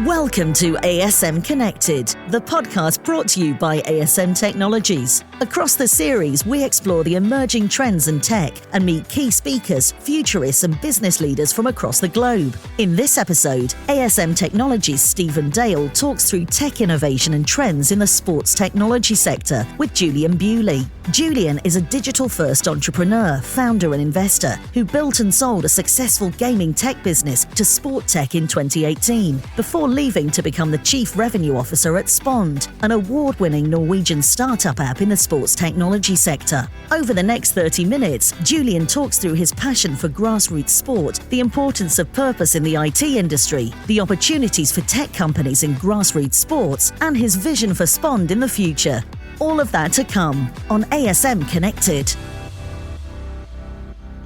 Welcome to ASM Connected, the podcast brought to you by ASM Technologies. Across the series, we explore the emerging trends in tech and meet key speakers, futurists and business leaders from across the globe. In this episode, ASM Technologies' Stephen Dale talks through tech innovation and trends in the sports technology sector with Julian Bewley. Julian is a digital-first entrepreneur, founder and investor who built and sold a successful gaming tech business to Sportech in 2018, before leaving to become the Chief Revenue Officer at Spond, an award-winning Norwegian startup app in the sports technology sector. Over the next 30 minutes, Julian talks through his passion for grassroots sport, the importance of purpose in the IT industry, the opportunities for tech companies in grassroots sports, and his vision for Spond in the future. All of that to come on ASM Connected.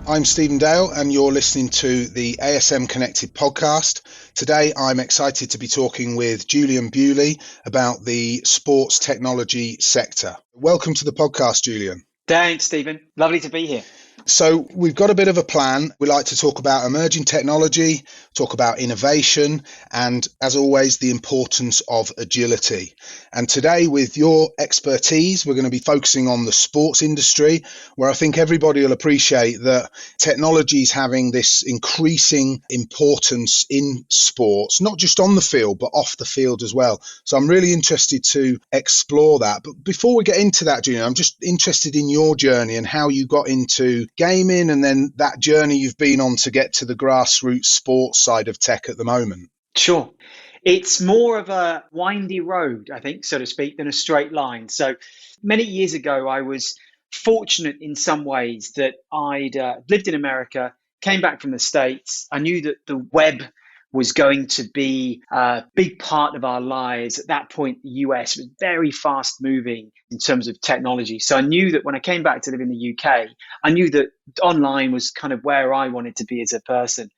I'm Stephen Dale and you're listening to the ASM Connected podcast. Today I'm excited to be talking with Julian Bewley about the sports technology sector. Welcome to the podcast, Julian. Thanks, Stephen. Lovely to be here. So we've got a bit of a plan. We like to talk about emerging technology, talk about innovation, and as always, the importance of agility. And today, with your expertise, we're going to be focusing on the sports industry, where I think everybody will appreciate that technology is having this increasing importance in sports, not just on the field, but off the field as well. So I'm really interested to explore that. But before we get into that, Julian, I'm just interested in your journey and how you got into gaming and then that journey you've been on to get to the grassroots sports side of tech at the moment. Sure. It's more of a windy road, I think, so to speak, than a straight line. So many years ago, I was fortunate in some ways that I'd lived in America, came back from the States. I knew that the web was going to be a big part of our lives. At that point, the US was very fast moving in terms of technology. So I knew that when I came back to live in the UK, I knew that online was kind of where I wanted to be as a person.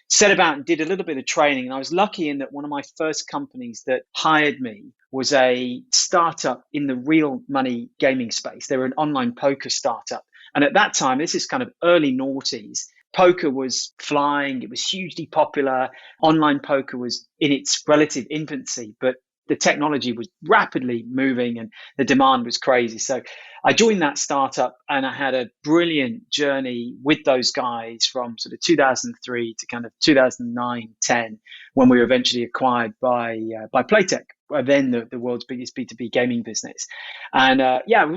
Set about and did a little bit of training. And I was lucky in that one of my first companies that hired me was a startup in the real money gaming space. They were an online poker startup. And at that time, this is kind of early noughties, poker was flying. It was hugely popular. Online poker was in its relative infancy, but the technology was rapidly moving and the demand was crazy. So I joined that startup and I had a brilliant journey with those guys from sort of 2003 to kind of 2009, 10, when we were eventually acquired by Playtech, then the world's biggest B2B gaming business. And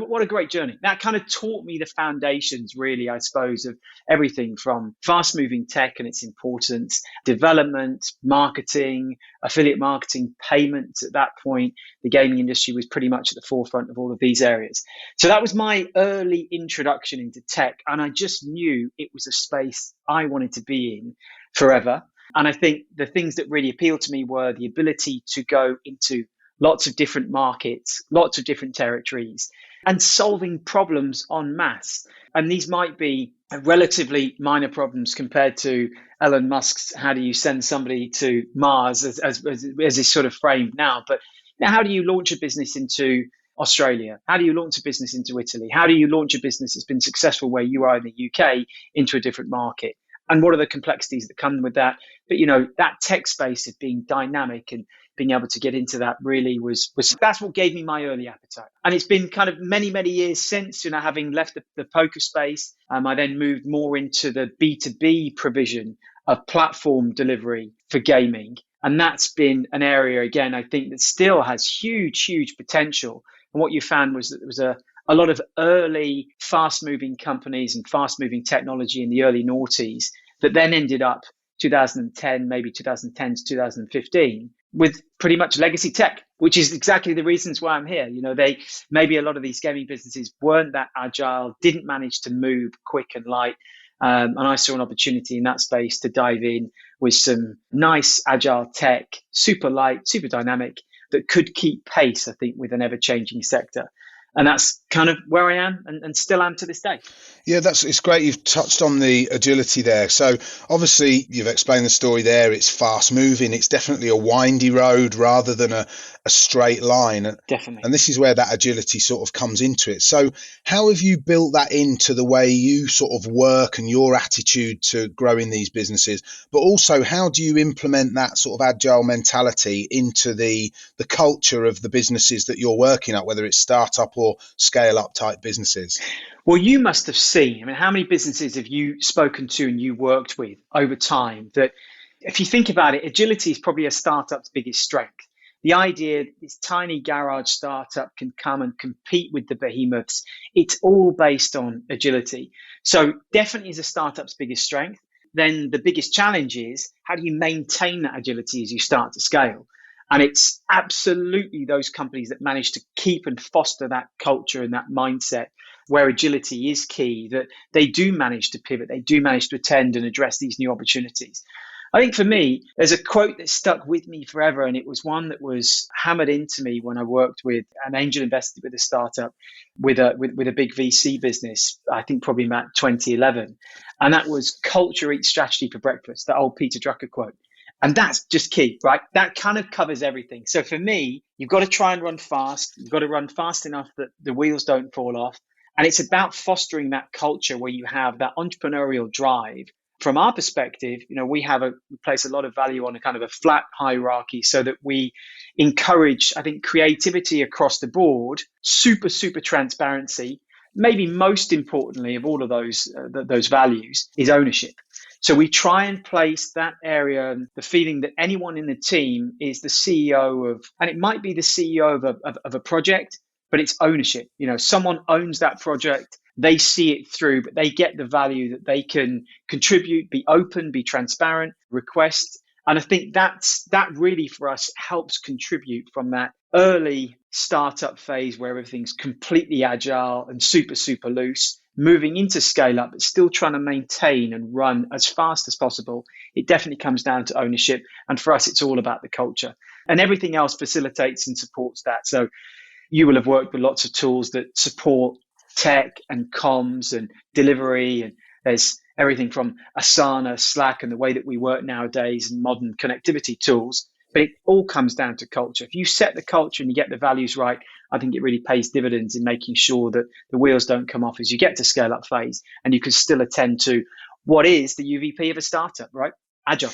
what a great journey. That kind of taught me the foundations, really, I suppose, of everything from fast moving tech and its importance, development, marketing, affiliate marketing, payments. At that point, the gaming industry was pretty much at the forefront of all of these areas. So that was my early introduction into tech. And I just knew it was a space I wanted to be in forever. And I think the things that really appealed to me were the ability to go into lots of different markets, lots of different territories, and solving problems en masse. And these might be relatively minor problems compared to Elon Musk's how do you send somebody to Mars as is sort of framed now. But now, how do you launch a business into Australia? How do you launch a business into Italy? How do you launch a business that's been successful where you are in the UK into a different market? And what are the complexities that come with that? But, that tech space of being dynamic and being able to get into that really was that's what gave me my early appetite. And it's been kind of many, many years since, having left the poker space, I then moved more into the B2B provision of platform delivery for gaming. And that's been an area, again, I think that still has huge, huge potential. And what you found was that there was a lot of early fast-moving companies and fast-moving technology in the early noughties that then ended up 2010, maybe 2010 to 2015 with pretty much legacy tech, which is exactly the reasons why I'm here. Maybe a lot of these gaming businesses weren't that agile, didn't manage to move quick and light. And I saw an opportunity in that space to dive in with some nice agile tech, super light, super dynamic, that could keep pace, I think, with an ever-changing sector. And that's kind of where I am and still am to this day. Yeah, it's great. You've touched on the agility there. So obviously you've explained the story there. It's fast moving. It's definitely a windy road rather than a straight line. Definitely. And this is where that agility sort of comes into it. So how have you built that into the way you sort of work and your attitude to growing these businesses? But also, how do you implement that sort of agile mentality into the culture of the businesses that you're working at, whether it's startup or scale up type businesses? Well, you must have seen, I mean, how many businesses have you spoken to and you worked with over time that, if you think about it, agility is probably a startup's biggest strength. The idea this tiny garage startup can come and compete with the behemoths, it's all based on agility. So definitely is a startup's biggest strength. Then the biggest challenge is, how do you maintain that agility as you start to scale? And it's absolutely those companies that manage to keep and foster that culture and that mindset where agility is key, that they do manage to pivot, they do manage to attend and address these new opportunities. I think for me, there's a quote that stuck with me forever, and it was one that was hammered into me when I worked with an angel investor with a startup with a big VC business, I think probably about 2011. And that was culture eats strategy for breakfast, that old Peter Drucker quote. And that's just key, right? That kind of covers everything. So for me, you've got to try and run fast. You've got to run fast enough that the wheels don't fall off. And it's about fostering that culture where you have that entrepreneurial drive. From our perspective, we place a lot of value on a kind of a flat hierarchy so that we encourage, I think, creativity across the board, super transparency. Maybe most importantly of all of those values is ownership. So we try and place that area, the feeling that anyone in the team is the CEO of, and it might be the CEO of a project, but it's ownership. Someone owns that project, they see it through, but they get the value that they can contribute, be open, be transparent, request. And I think that really for us helps contribute from that early startup phase where everything's completely agile and super loose, moving into scale up, but still trying to maintain and run as fast as possible. It definitely comes down to ownership. And for us, it's all about the culture. And everything else facilitates and supports that. So you will have worked with lots of tools that support tech and comms and delivery. And there's everything from Asana, Slack, and the way that we work nowadays and modern connectivity tools. But it all comes down to culture. If you set the culture and you get the values right, I think it really pays dividends in making sure that the wheels don't come off as you get to scale up phase and you can still attend to what is the UVP of a startup, right? Agile.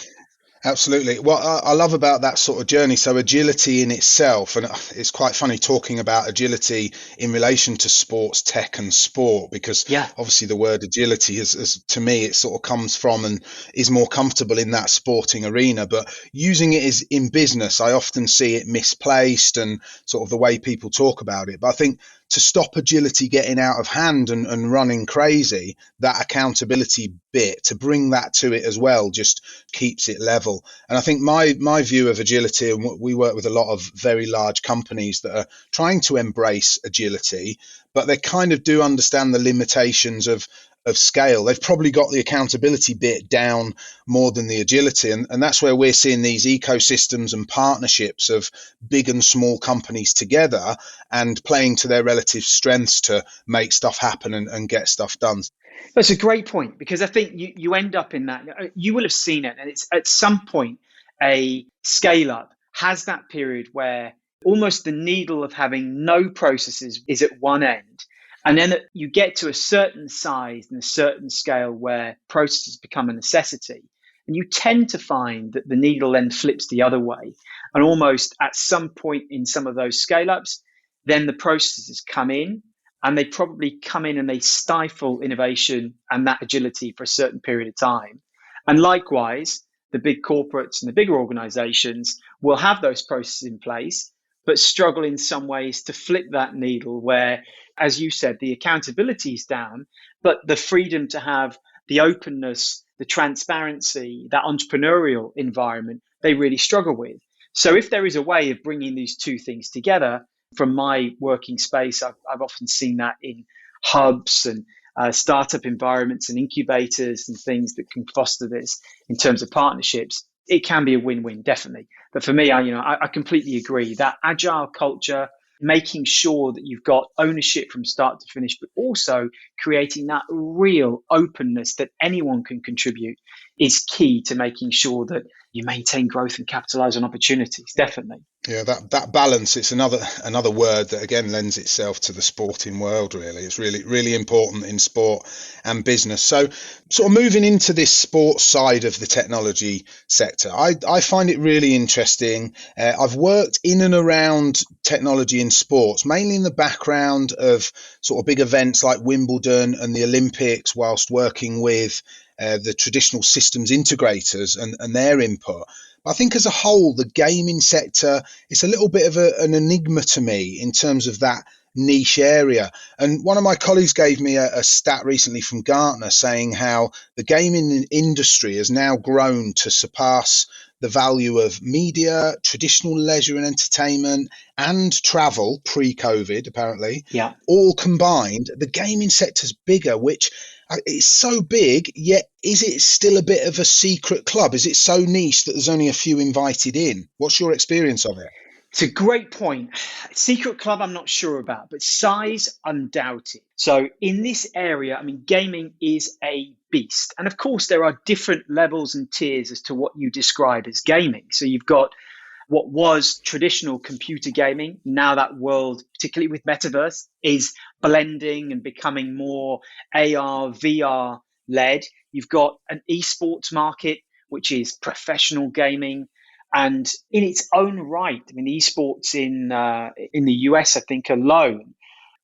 Absolutely. What I love about that sort of journey, so agility in itself, and it's quite funny talking about agility in relation to sports, tech and sport, because obviously the word agility is to me, it sort of comes from and is more comfortable in that sporting arena. But using it is in business, I often see it misplaced and sort of the way people talk about it. But I think to stop agility getting out of hand and running crazy, that accountability bit, to bring that to it as well, just keeps it level. And I think my view of agility, and we work with a lot of very large companies that are trying to embrace agility, but they kind of do understand the limitations of scale. They've probably got the accountability bit down more than the agility. And that's where we're seeing these ecosystems and partnerships of big and small companies together and playing to their relative strengths to make stuff happen and get stuff done. That's a great point, because I think you end up in that. You will have seen it. And it's at some point, a scale up has that period where almost the needle of having no processes is at one end. And then you get to a certain size and a certain scale where processes become a necessity. And you tend to find that the needle then flips the other way. And almost at some point in some of those scale ups, then the processes come in, and they probably come in and they stifle innovation and that agility for a certain period of time. And likewise, the big corporates and the bigger organizations will have those processes in place, but struggle in some ways to flip that needle where, as you said, the accountability is down, but the freedom to have the openness, the transparency, that entrepreneurial environment, they really struggle with. So if there is a way of bringing these two things together, from my working space, I've often seen that in hubs and startup environments and incubators and things that can foster this in terms of partnerships. It can be a win-win, definitely. But for me, I completely agree that agile culture, making sure that you've got ownership from start to finish, but also creating that real openness that anyone can contribute is key to making sure that you maintain growth and capitalize on opportunities. Definitely. Yeah, that balance, it's another word that again lends itself to the sporting world, really. It's really important in sport and business. So sort of moving into this sports side of the technology sector, I find it really interesting. I've worked in and around technology in sports, mainly in the background of sort of big events like Wimbledon and the Olympics, whilst working with the traditional systems integrators and their input. I think as a whole, the gaming sector is a little bit of an enigma to me in terms of that niche area. And one of my colleagues gave me a stat recently from Gartner saying how the gaming industry has now grown to surpass the value of media, traditional leisure and entertainment, and travel pre-COVID, apparently, Yeah. all combined. The gaming sector's bigger, which it's so big, yet is it still a bit of a secret club? Is it so niche that there's only a few invited in? What's your experience of it? It's a great point. Secret club, I'm not sure about, but size, undoubted. So in this area, I mean, gaming is a beast. And of course, there are different levels and tiers as to what you describe as gaming. So you've got what was traditional computer gaming. Now that world, particularly with metaverse, is blending and becoming more AR, VR led. You've got an esports market, which is professional gaming. And in its own right, I mean, esports in the US, I think alone,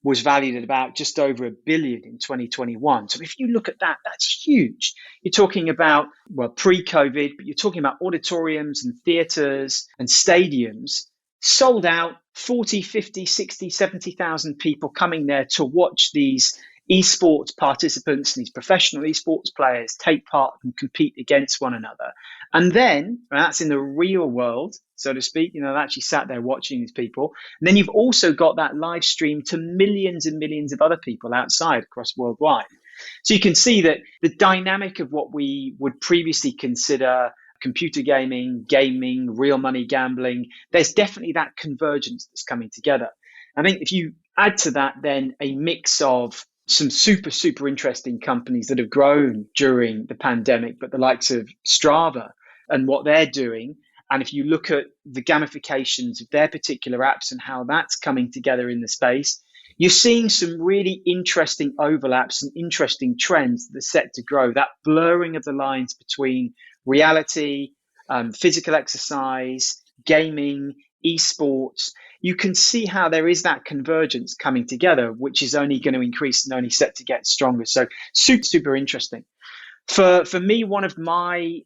was valued at about just over $1 billion in 2021. So if you look at that, that's huge. You're talking about, well, pre-COVID, but you're talking about auditoriums and theaters and stadiums sold out, 40, 50, 60, 70,000 people coming there to watch these esports participants and these professional esports players take part and compete against one another. And then, and that's in the real world, so to speak, they actually sat there watching these people. And then you've also got that live stream to millions and millions of other people outside across worldwide. So you can see that the dynamic of what we would previously consider computer gaming, real money gambling, there's definitely that convergence that's coming together. I think if you add to that then a mix of some super interesting companies that have grown during the pandemic, but the likes of Strava and what they're doing. And if you look at the gamifications of their particular apps and how that's coming together in the space, you're seeing some really interesting overlaps and interesting trends that are set to grow. That blurring of the lines between reality, physical exercise, gaming, esports. You can see how there is that convergence coming together, which is only going to increase and only set to get stronger. So super interesting. For me, one of my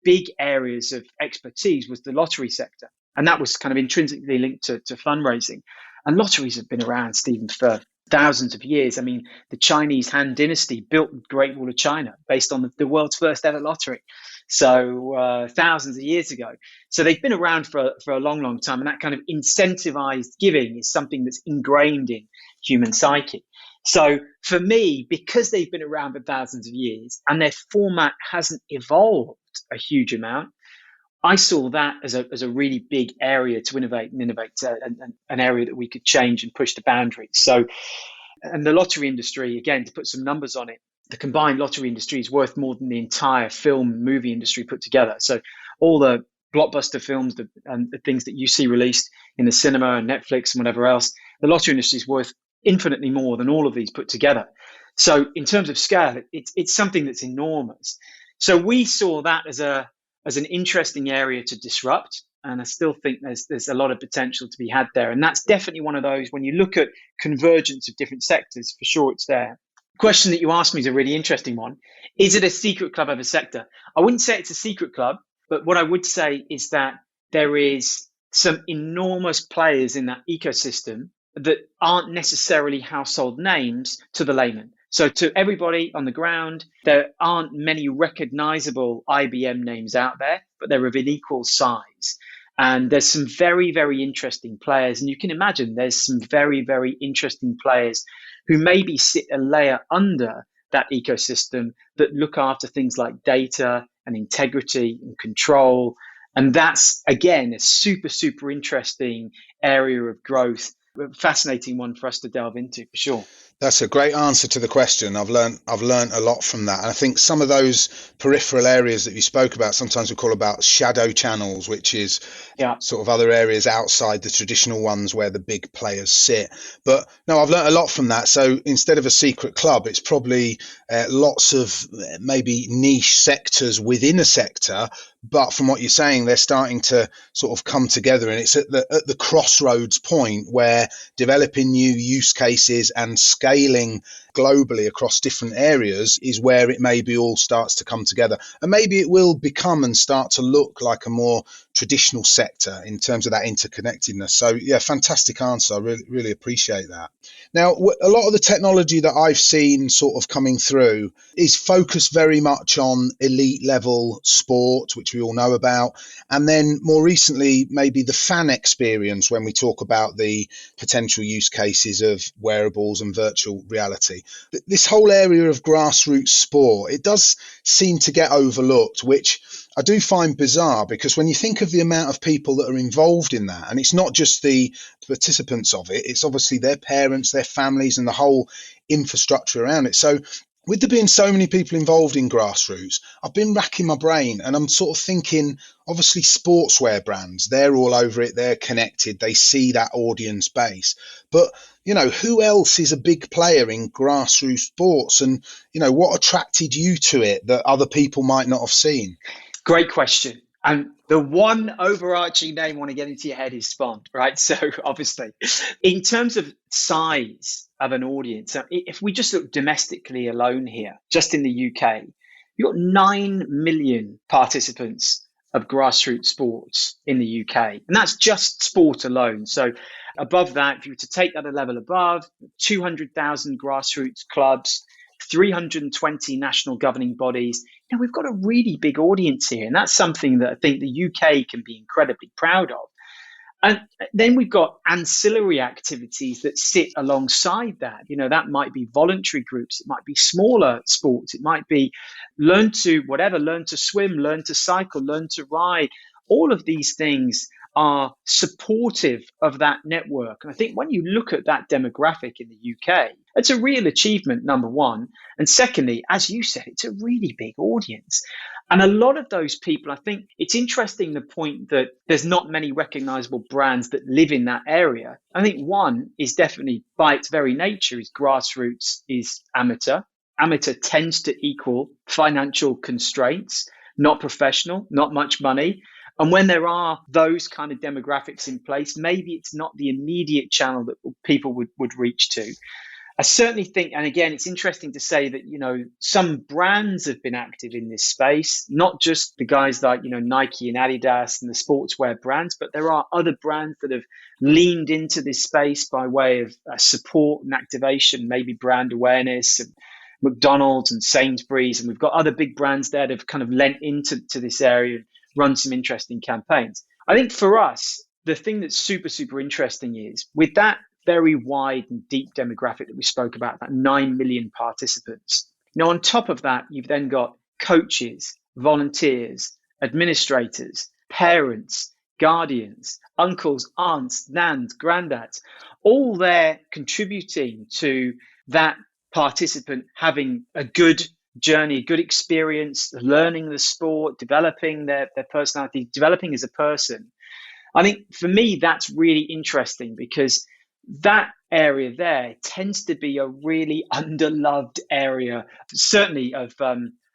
big areas of expertise was the lottery sector. And that was kind of intrinsically linked to fundraising. And lotteries have been around, Stephen, for thousands of years. I mean, the Chinese Han Dynasty built the Great Wall of China based on the world's first ever lottery. So thousands of years ago. So they've been around for a long time. And that kind of incentivized giving is something that's ingrained in human psyche. So for me, because they've been around for thousands of years and their format hasn't evolved a huge amount, I saw that as a really big area to innovate and an area that we could change and push the boundaries. So, and the lottery industry, again, to put some numbers on it, the combined lottery industry is worth more than the entire film movie industry put together. So all the blockbuster films and the things that you see released in the cinema and Netflix and whatever else, the lottery industry is worth infinitely more than all of these put together. So in terms of scale, it's something that's enormous. So we saw that as an interesting area to disrupt. And I still think there's a lot of potential to be had there. And that's definitely one of those, when you look at convergence of different sectors, for sure it's there. The question that you asked me is a really interesting one. Is it a secret club of a sector? I wouldn't say it's a secret club, but what I would say is that there is some enormous players in that ecosystem that aren't necessarily household names to the layman. So to everybody on the ground, there aren't many recognizable IBM names out there, but they're of an equal size. And there's some very interesting players. And you can imagine there's some very interesting players who maybe sit a layer under that ecosystem that look after things like data and integrity and control. And that's, again, a super interesting area of growth a fascinating one for us to delve into for sure. That's a great answer to the question. I've learned a lot from that. And I think some of those peripheral areas that you spoke about, sometimes we call about shadow channels, which is sort of other areas outside the traditional ones where the big players sit. But no, I've learned a lot from that. So instead of a secret club, it's probably lots of maybe niche sectors within a sector. But from what you're saying, they're starting to sort of come together, and it's at the crossroads point where developing new use cases and scaling globally across different areas is where it maybe all starts to come together. And maybe it will become and start to look like a more traditional sector in terms of that interconnectedness. So yeah, fantastic answer. I really appreciate that. Now, a lot of the technology that I've seen sort of coming through is focused very much on elite level sport, which we all know about. And then more recently, maybe the fan experience when we talk about the potential use cases of wearables and virtual reality. This whole area of grassroots sport, it does seem to get overlooked, which I do find bizarre, because when you think of the amount of people that are involved in that, and it's not just the participants of it, it's obviously their parents, their families, and the whole infrastructure around it. So with there being so many people involved in grassroots, I've been racking my brain, and I'm sort of thinking, obviously sportswear brands, they're all over it, they're connected, they see that audience base. But, you know, who else is a big player in grassroots sports? And, you know, what attracted you to it that other people might not have seen? Great question. And the one overarching name I want to get into your head is Spond, right? So obviously, in terms of size of an audience, if we just look domestically alone here, just in the UK, you've got 9 million participants of grassroots sports in the UK. And that's just sport alone. So above that, if you were to take that a level above, 200,000 grassroots clubs, 320 national governing bodies. You know, we've got a really big audience here, and that's something that I think the UK can be incredibly proud of. And then we've got ancillary activities that sit alongside that. You know, that might be voluntary groups, it might be smaller sports, it might be learn to swim, learn to cycle, learn to ride. All of these things are supportive of that network. And I think when you look at that demographic in the UK, it's a real achievement, number one. And secondly, as you said, it's a really big audience. And a lot of those people, I think it's interesting the point that there's not many recognizable brands that live in that area. I think one is definitely, by its very nature, is grassroots is amateur. Amateur tends to equal financial constraints, not professional, not much money. And when there are those kind of demographics in place, maybe it's not the immediate channel that people would reach to. I certainly think, and again, it's interesting to say that, you know, some brands have been active in this space, not just the guys like, you know, Nike and Adidas and the sportswear brands, but there are other brands that have leaned into this space by way of support and activation, maybe brand awareness, and McDonald's and Sainsbury's. And we've got other big brands there that have kind of lent into this area and run some interesting campaigns. I think for us, the thing that's super, super interesting is with that very wide and deep demographic that we spoke about, that 9 million participants. Now, on top of that, you've then got coaches, volunteers, administrators, parents, guardians, uncles, aunts, nans, granddads, all there contributing to that participant having a good journey, a good experience, learning the sport, developing their personality, developing as a person. I think for me, that's really interesting because that area there tends to be a really underloved area, certainly of,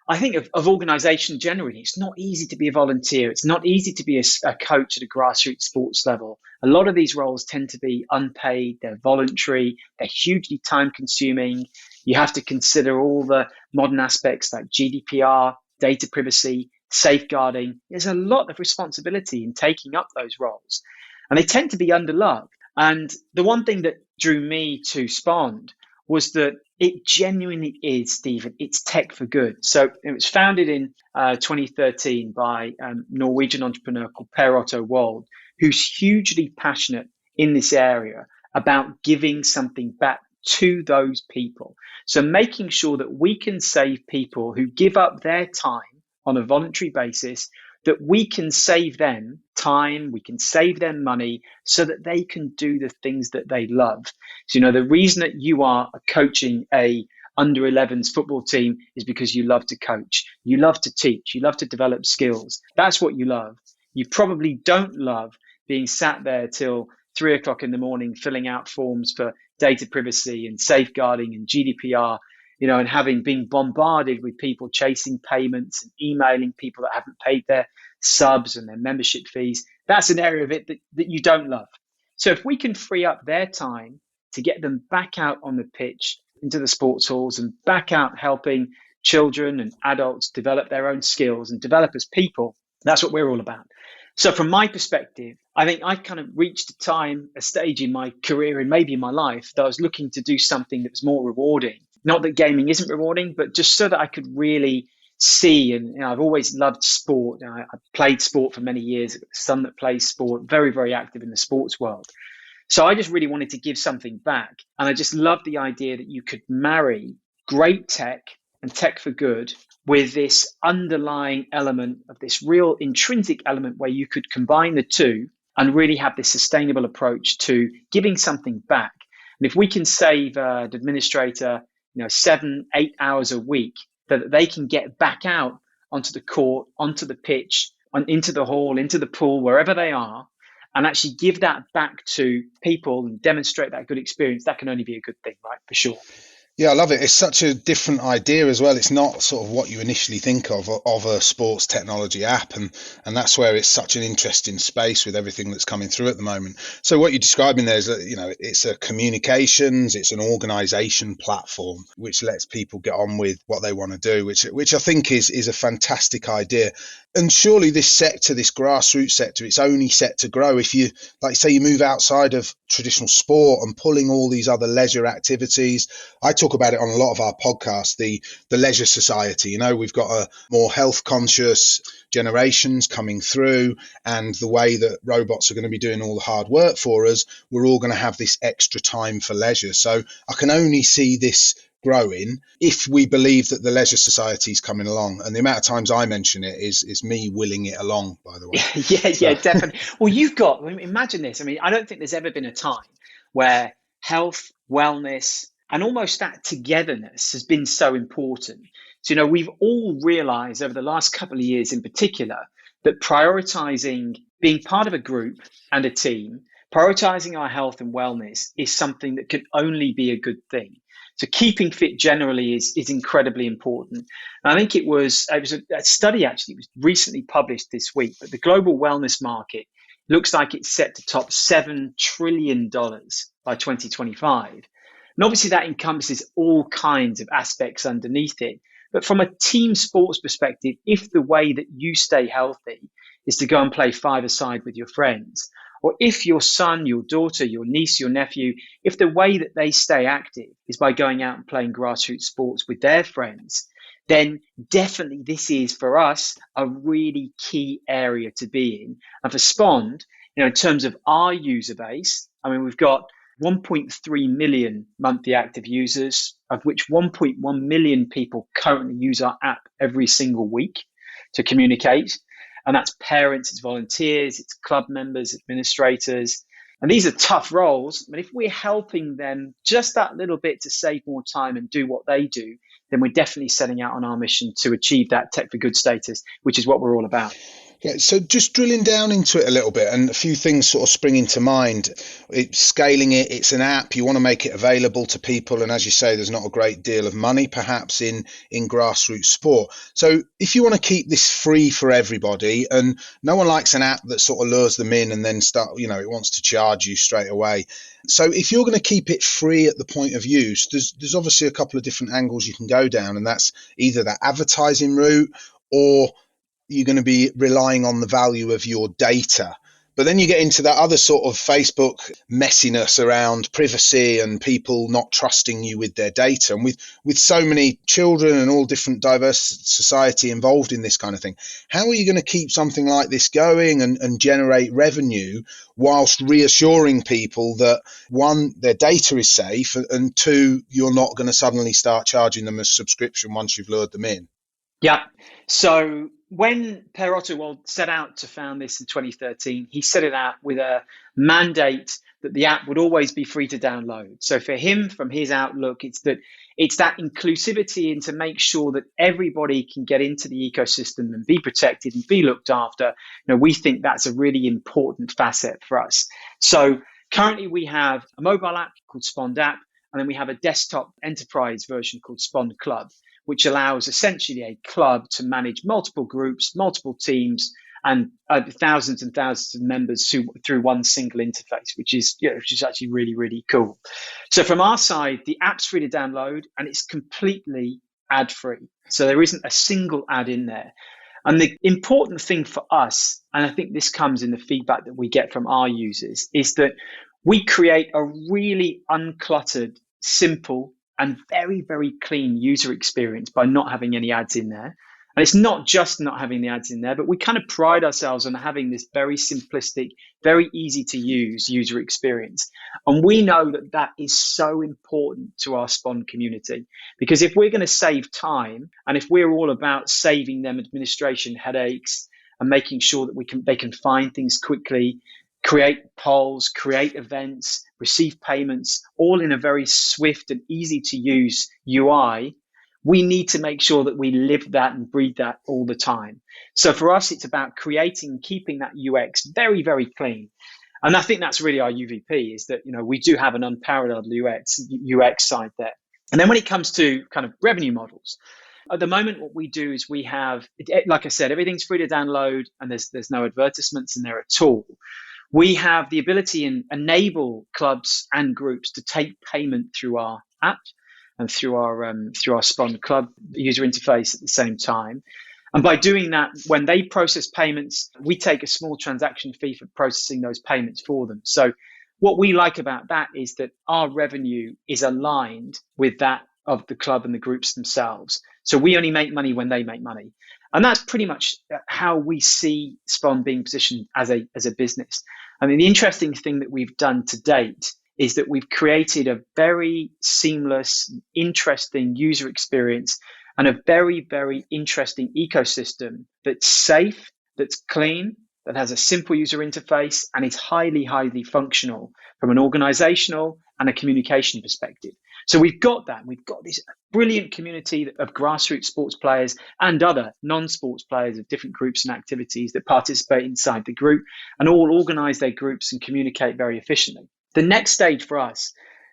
I think of organisation generally. It's not easy to be a volunteer. It's not easy to be a coach at a grassroots sports level. A lot of these roles tend to be unpaid. They're voluntary. They're hugely time consuming. You have to consider all the modern aspects like GDPR, data privacy, safeguarding. There's a lot of responsibility in taking up those roles, and they tend to be underloved. And the one thing that drew me to Spond was that it genuinely is, Stephen, it's tech for good. So it was founded in 2013 by Norwegian entrepreneur called Per Otto Wold, who's hugely passionate in this area about giving something back to those people. So making sure that we can save people who give up their time on a voluntary basis, that we can save them time, we can save them money so that they can do the things that they love. So, the reason that you are coaching a under 11s football team is because you love to coach, you love to teach, you love to develop skills. That's what you love. You probably don't love being sat there till 3 o'clock in the morning, filling out forms for data privacy and safeguarding and GDPR, and been bombarded with people chasing payments and emailing people that haven't paid their subs and their membership fees. That's an area of it that you don't love. So if we can free up their time to get them back out on the pitch, into the sports halls, and back out helping children and adults develop their own skills and develop as people, that's what we're all about. So from my perspective, I think I kind of reached a stage in my career and maybe in my life that I was looking to do something that was more rewarding. Not that gaming isn't rewarding, but just so that I could really see. And I've always loved sport. I played sport for many years. I've got a son that plays sport, very, very active in the sports world. So I just really wanted to give something back. And I just loved the idea that you could marry great tech and tech for good with this underlying element of this real intrinsic element where you could combine the two and really have this sustainable approach to giving something back. And if we can save an administrator 7-8 hours a week, that they can get back out onto the court, onto the pitch, into the hall, into the pool, wherever they are, and actually give that back to people and demonstrate that good experience, that can only be a good thing, right? For sure. Yeah, I love it. It's such a different idea as well. It's not sort of what you initially think of a sports technology app. And that's where it's such an interesting space with everything that's coming through at the moment. So what you're describing there is that, it's a communications, it's an organization platform, which lets people get on with what they want to do, which I think is a fantastic idea. And surely this sector, this grassroots sector, it's only set to grow if you, like say, you move outside of traditional sport and pulling all these other leisure activities. I talk about it on a lot of our podcasts, the leisure society. We've got a more health conscious generations coming through, and the way that robots are going to be doing all the hard work for us, we're all going to have this extra time for leisure. So I can only see this growing if we believe that the leisure society is coming along. And the amount of times I mention it is me willing it along, by the way. Yeah, definitely. Well, imagine this. I don't think there's ever been a time where health, wellness, and almost that togetherness has been so important. So, we've all realized over the last couple of years in particular that prioritizing being part of a group and a team, prioritizing our health and wellness is something that can only be a good thing. So keeping fit generally is incredibly important. And I think it was a study actually, it was recently published this week, but the global wellness market looks like it's set to top $7 trillion by 2025. And obviously that encompasses all kinds of aspects underneath it. But from a team sports perspective, if the way that you stay healthy is to go and play five-a-side with your friends, or if your son, your daughter, your niece, your nephew, if the way that they stay active is by going out and playing grassroots sports with their friends, then definitely this is, for us, a really key area to be in. And for Spond, in terms of our user base, we've got 1.3 million monthly active users, of which 1.1 million people currently use our app every single week to communicate. And that's parents, it's volunteers, it's club members, administrators. And these are tough roles. But if we're helping them just that little bit to save more time and do what they do, then we're definitely setting out on our mission to achieve that tech for good status, which is what we're all about. Yeah, so just drilling down into it a little bit, and a few things sort of springing to mind. It's scaling it, it's an app, you want to make it available to people, and as you say, there's not a great deal of money perhaps in grassroots sport. So if you want to keep this free for everybody, and no one likes an app that sort of lures them in and then it wants to charge you straight away. So if you're going to keep it free at the point of use, there's obviously a couple of different angles you can go down, and that's either that advertising route, or you're going to be relying on the value of your data. But then you get into that other sort of Facebook messiness around privacy and people not trusting you with their data. And with so many children and all different diverse society involved in this kind of thing, how are you going to keep something like this going and generate revenue whilst reassuring people that, one, their data is safe, and two, you're not going to suddenly start charging them a subscription once you've lured them in? Yeah. So when Per Otterwald set out to found this in 2013, he set it out with a mandate that the app would always be free to download. So for him, from his outlook, it's that inclusivity and to make sure that everybody can get into the ecosystem and be protected and be looked after. We think that's a really important facet for us. So currently we have a mobile app called Spond app, and then we have a desktop enterprise version called Spond Club, which allows essentially a club to manage multiple groups, multiple teams, and thousands and thousands of members through one single interface, which is actually really, really cool. So from our side, the app's free to download and it's completely ad-free. So there isn't a single ad in there. And the important thing for us, and I think this comes in the feedback that we get from our users, is that we create a really uncluttered, simple, and very, very clean user experience by not having any ads in there. And it's not just not having the ads in there, but we kind of pride ourselves on having this very simplistic, very easy to use user experience. And we know that that is so important to our Spond community, because if we're going to save time, and if we're all about saving them administration headaches and making sure that they can find things quickly, create polls, create events, receive payments, all in a very swift and easy to use UI, we need to make sure that we live that and breathe that all the time. So for us, it's about creating and keeping that UX very, very clean. And I think that's really our UVP, is that, we do have an unparalleled UX side there. And then when it comes to kind of revenue models, at the moment, what we do is we have, like I said, everything's free to download and there's no advertisements in there at all. We have the ability and enable clubs and groups to take payment through our app and through our Spond Club user interface at the same time. And by doing that, when they process payments, we take a small transaction fee for processing those payments for them. So what we like about that is that our revenue is aligned with that of the club and the groups themselves. So we only make money when they make money. And that's pretty much how we see Spond being positioned as a business. I mean, the interesting thing that we've done to date is that we've created a very seamless, interesting user experience and a very, very interesting ecosystem that's safe, that's clean, that has a simple user interface, and is highly, highly functional from an organizational and a communication perspective. So we've got that. We've got this brilliant community of grassroots sports players and other non-sports players of different groups and activities that participate inside the group and all organize their groups and communicate very efficiently. The next stage for us,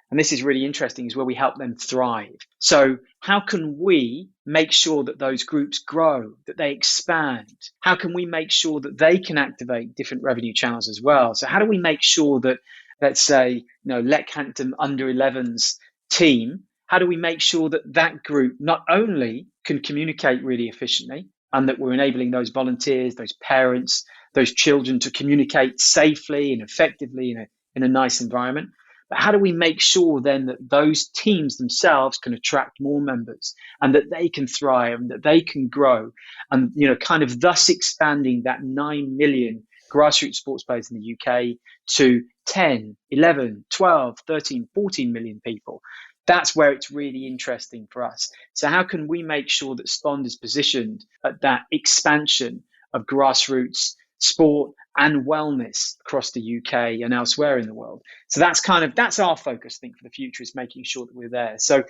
and this is really interesting, is where we help them thrive. So how can we make sure that those groups grow, that they expand? How can we make sure that they can activate different revenue channels as well? So how do we make sure that, let's say, Leckhampton under-11s team, how do we make sure that that group not only can communicate really efficiently and that we're enabling those volunteers, those parents, those children to communicate safely and effectively in a nice environment, but how do we make sure then that those teams themselves can attract more members and that they can thrive and that they can grow and, kind of thus expanding that 9 million grassroots sports players in the UK to 10, 11, 12, 13, 14 million people. That's where it's really interesting for us. So how can we make sure that Spond is positioned at that expansion of grassroots sport and wellness across the UK and elsewhere in the world? So that's our focus, I think, for the future, is making sure that we're there. So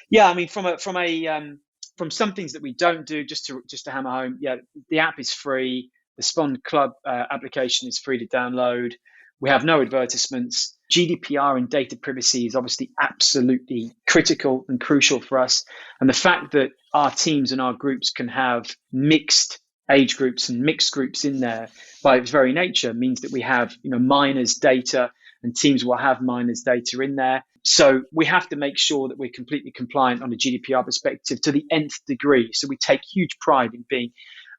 yeah, I mean, from some things that we don't do, just to hammer home, yeah, the app is free. The Spond Club application is free to download. We have no advertisements. GDPR and data privacy is obviously absolutely critical and crucial for us. And the fact that our teams and our groups can have mixed age groups and mixed groups in there by its very nature means that we have, minors data, and teams will have minors data in there. So we have to make sure that we're completely compliant on a GDPR perspective to the nth degree. So we take huge pride in being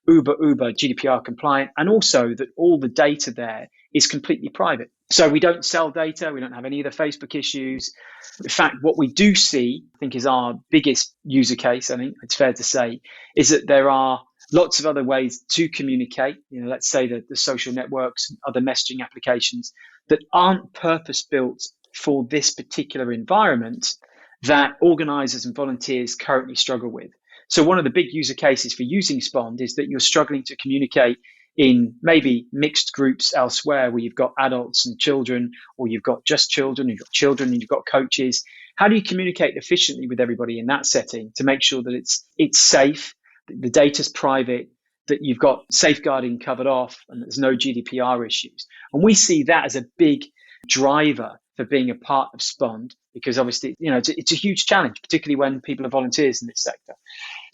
uber GDPR compliant, and also that all the data there is completely private. So we don't sell data. We don't have any of the Facebook issues. In fact, what we do see, I think, is our biggest user case, I think it's fair to say, is that there are lots of other ways to communicate. Let's say that the social networks and other messaging applications that aren't purpose-built for this particular environment that organizers and volunteers currently struggle with. So one of the big user cases for using Spond is that you're struggling to communicate in maybe mixed groups elsewhere where you've got adults and children, or you've got just children, you've got children and you've got coaches. How do you communicate efficiently with everybody in that setting to make sure that it's safe, that the data's private, that you've got safeguarding covered off, and there's no GDPR issues? And we see that as a big driver for being a part of Spond, because obviously, it's a huge challenge, particularly when people are volunteers in this sector.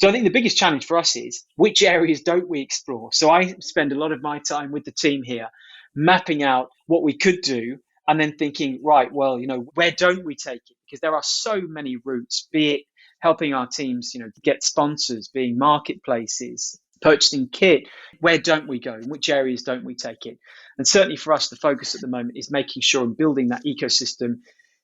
So I think the biggest challenge for us is, which areas don't we explore? So I spend a lot of my time with the team here mapping out what we could do, and then thinking, right, well, where don't we take it? Because there are so many routes, be it helping our teams, get sponsors, being marketplaces, purchasing kit. Where don't we go? In which areas don't we take it? And certainly for us, the focus at the moment is making sure and building that ecosystem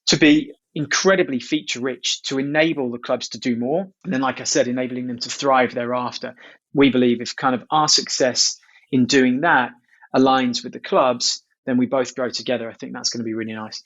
to be incredibly feature rich, to enable the clubs to do more. And then, like I said, enabling them to thrive thereafter. We believe if kind of our success in doing that aligns with the clubs, then we both grow together. I think that's going to be really nice.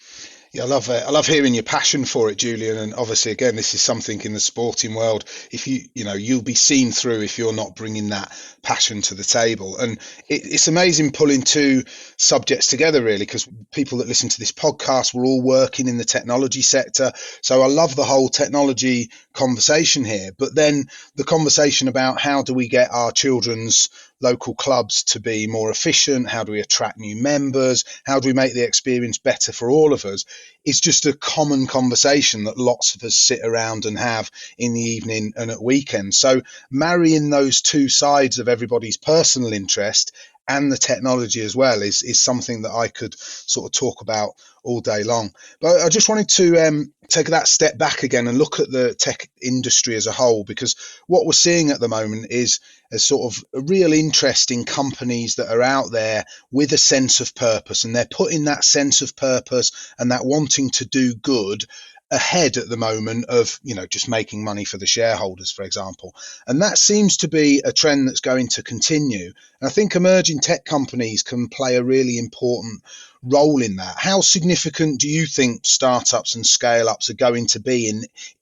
Yeah, I love it. I love hearing your passion for it, Julian. And obviously, again, this is something in the sporting world. If you'll be seen through if you're not bringing that passion to the table. And it's amazing pulling two subjects together, really, because people that listen to this podcast, we're all working in the technology sector. So I love the whole technology conversation here. But then the conversation about how do we get our children's local clubs to be more efficient? How do we attract new members? How do we make the experience better for all of us? It's just a common conversation that lots of us sit around and have in the evening and at weekends. So marrying those two sides of everybody's personal interest and the technology as well is something that I could sort of talk about all day long. But I just wanted to take that step back again and look at the tech industry as a whole, because what we're seeing at the moment is a sort of a real interest in companies that are out there with a sense of purpose, and they're putting that sense of purpose and that wanting to do good ahead at the moment of, just making money for the shareholders, for example. And that seems to be a trend that's going to continue. And I think emerging tech companies can play a really important role in that. How significant do you think startups and scale-ups are going to be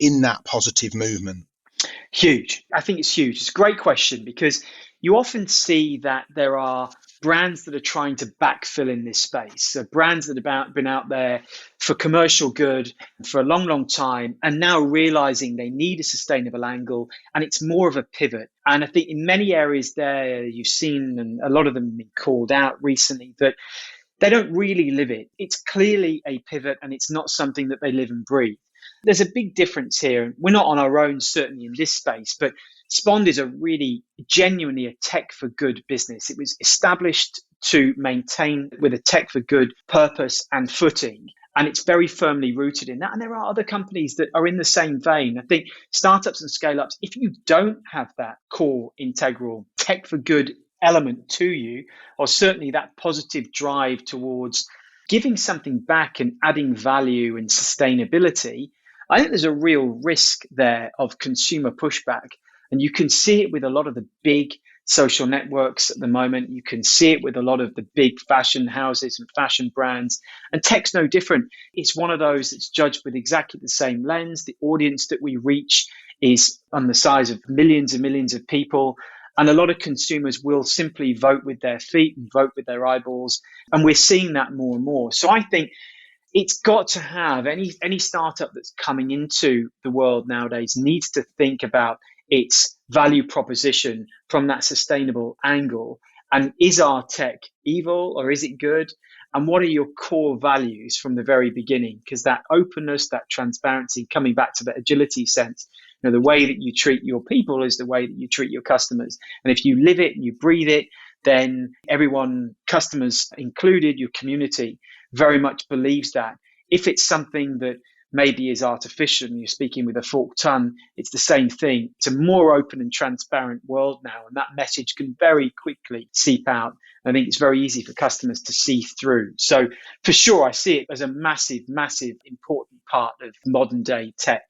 in that positive movement? Huge. I think it's huge. It's a great question, because you often see that there are brands that are trying to backfill in this space. So brands that have been out there for commercial good for a long, long time, and now realizing they need a sustainable angle, and it's more of a pivot. And I think in many areas there, you've seen, and a lot of them have been called out recently, that they don't really live it. It's clearly a pivot, and it's not something that they live and breathe. There's a big difference here. We're not on our own, certainly in this space, but Spond is a really genuinely a tech for good business. It was established to maintain with a tech for good purpose and footing. And it's very firmly rooted in that. And there are other companies that are in the same vein. I think startups and scale-ups, if you don't have that core integral tech for good element to you, or certainly that positive drive towards giving something back and adding value and sustainability, I think there's a real risk there of consumer pushback. And you can see it with a lot of the big social networks at the moment. You can see it with a lot of the big fashion houses and fashion brands. And tech's no different. It's one of those that's judged with exactly the same lens. The audience that we reach is on the size of millions and millions of people. And a lot of consumers will simply vote with their feet and vote with their eyeballs. And we're seeing that more and more. So I think it's got to have any startup that's coming into the world nowadays needs to think about its value proposition from that sustainable angle. And is our tech evil or is it good? And what are your core values from the very beginning? Because that openness, that transparency, coming back to the agility sense, the way that you treat your people is the way that you treat your customers. And if you live it and you breathe it, then everyone, customers included, your community, very much believes that. If it's something that maybe is artificial and you're speaking with a forked tongue, it's the same thing. It's a more open and transparent world now, and that message can very quickly seep out. I think it's very easy for customers to see through. So for sure, I see it as a massive, massive, important part of modern day tech.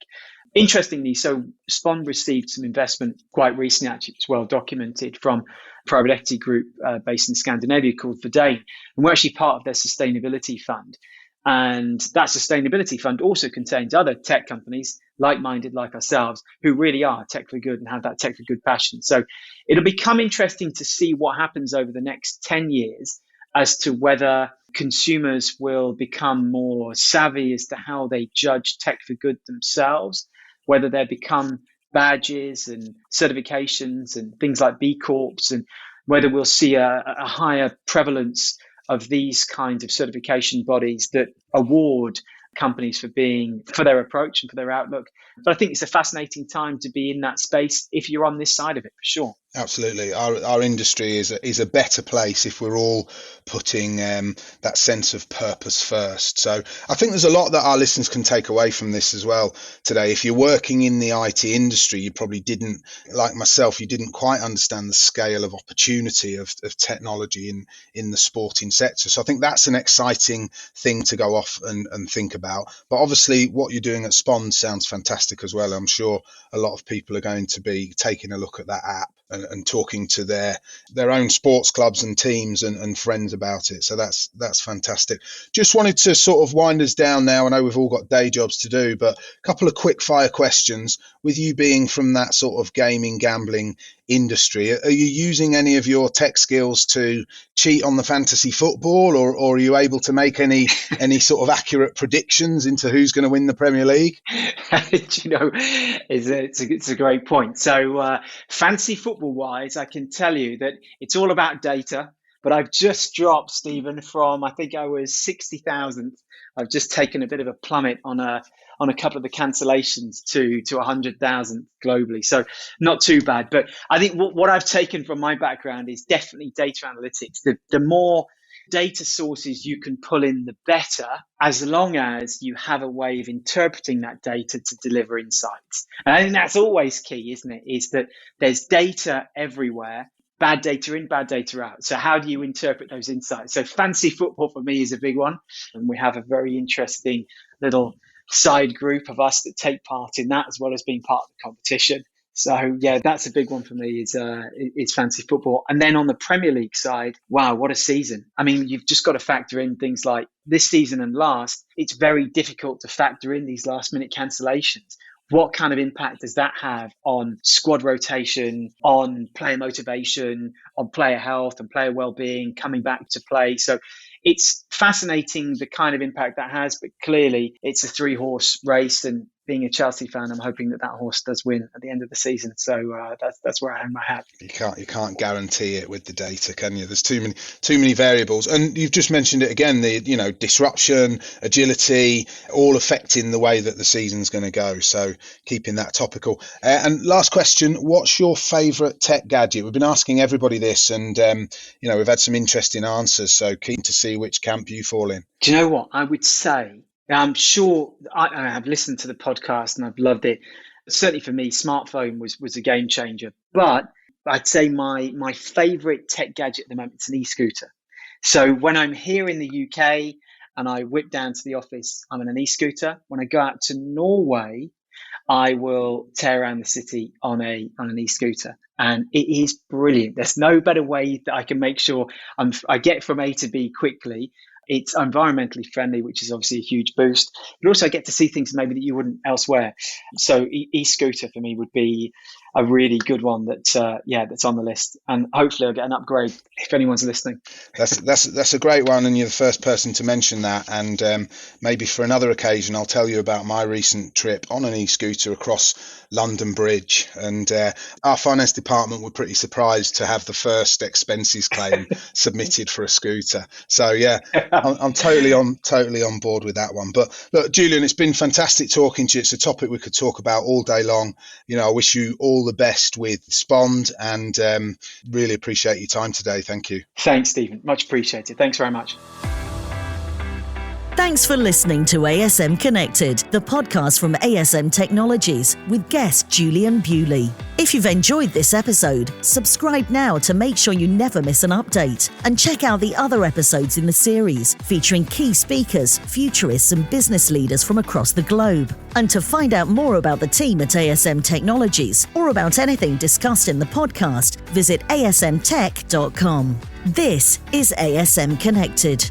Interestingly, so Spond received some investment quite recently, actually it's well documented, from a private equity group based in Scandinavia called Verdane. And we're actually part of their sustainability fund. And that sustainability fund also contains other tech companies like-minded like ourselves, who really are tech for good and have that tech for good passion. So it'll become interesting to see what happens over the next 10 years as to whether consumers will become more savvy as to how they judge tech for good themselves, whether they become badges and certifications and things like B Corps, and whether we'll see a higher prevalence of these kinds of certification bodies that award companies for their approach and for their outlook. But I think it's a fascinating time to be in that space if you're on this side of it, for sure. Absolutely. Our industry is a better place if we're all putting that sense of purpose first. So I think there's a lot that our listeners can take away from this as well today. If you're working in the IT industry, you probably didn't, like myself, you didn't quite understand the scale of opportunity of technology in the sporting sector. So I think that's an exciting thing to go off and think about. But obviously what you're doing at Spond sounds fantastic as well. I'm sure a lot of people are going to be taking a look at that app and talking to their own sports clubs and teams and friends about it. So that's fantastic. Just wanted to sort of wind us down now. I know we've all got day jobs to do, but a couple of quick fire questions. With you being from that sort of gaming, gambling industry, are you using any of your tech skills to cheat on the fantasy football, or are you able to make any sort of accurate predictions into who's going to win the Premier League? It's a great point. So fantasy football wise, I can tell you that it's all about data. But I've just dropped, Stephen, from I think I was 60,000. I've just taken a bit of a plummet on a couple of the cancellations to 100,000 globally. So not too bad. But I think what I've taken from my background is definitely data analytics. The more data sources you can pull in, the better, as long as you have a way of interpreting that data to deliver insights. And I think that's always key, isn't it? Is that there's data everywhere. Bad data in, bad data out. So how do you interpret those insights? So fantasy football for me is a big one. And we have a very interesting little side group of us that take part in that, as well as being part of the competition. So yeah, that's a big one for me is fantasy football. And then on the Premier League side, wow, what a season. I mean, you've just got to factor in things like this season and last. It's very difficult to factor in these last minute cancellations. What kind of impact does that have on squad rotation, on player motivation, on player health and player well-being coming back to play? So it's fascinating the kind of impact that has, but clearly it's a 3-horse race, and being a Chelsea fan, I'm hoping that horse does win at the end of the season. So that's where I hang my hat. You can't guarantee it with the data, can you? There's too many variables, and you've just mentioned it again. The disruption, agility, all affecting the way that the season's going to go. So keeping that topical. And last question: what's your favourite tech gadget? We've been asking everybody this, and we've had some interesting answers. So keen to see which camp you fall in. Do you know what I would say? I'm sure I have listened to the podcast and I've loved it. Certainly for me, smartphone was a game changer. But I'd say my favorite tech gadget at the moment is an e-scooter. So when I'm here in the UK and I whip down to the office, I'm on an e-scooter. When I go out to Norway, I will tear around the city on an e-scooter. And it is brilliant. There's no better way that I can make sure I get from A to B quickly. It's environmentally friendly, which is obviously a huge boost. But also I get to see things maybe that you wouldn't elsewhere. So e-scooter for me would be a really good one that's on the list. And hopefully I'll get an upgrade if anyone's listening. That's a great one, and you're the first person to mention that. And maybe for another occasion, I'll tell you about my recent trip on an e-scooter across London Bridge. And our finance department were pretty surprised to have the first expenses claim submitted for a scooter. So yeah, I'm totally on board with that one. But look, Julian, it's been fantastic talking to you. It's a topic we could talk about all day long. I wish you all the best with Spond, and really appreciate your time today. Thank you. Thanks, Stephen. Much appreciated. Thanks very much. Thanks for listening to ASM Connected, the podcast from ASM Technologies with guest Julian Bewley. If you've enjoyed this episode, subscribe now to make sure you never miss an update, and check out the other episodes in the series featuring key speakers, futurists and business leaders from across the globe. And to find out more about the team at ASM Technologies or about anything discussed in the podcast, visit asmtech.com. This is ASM Connected.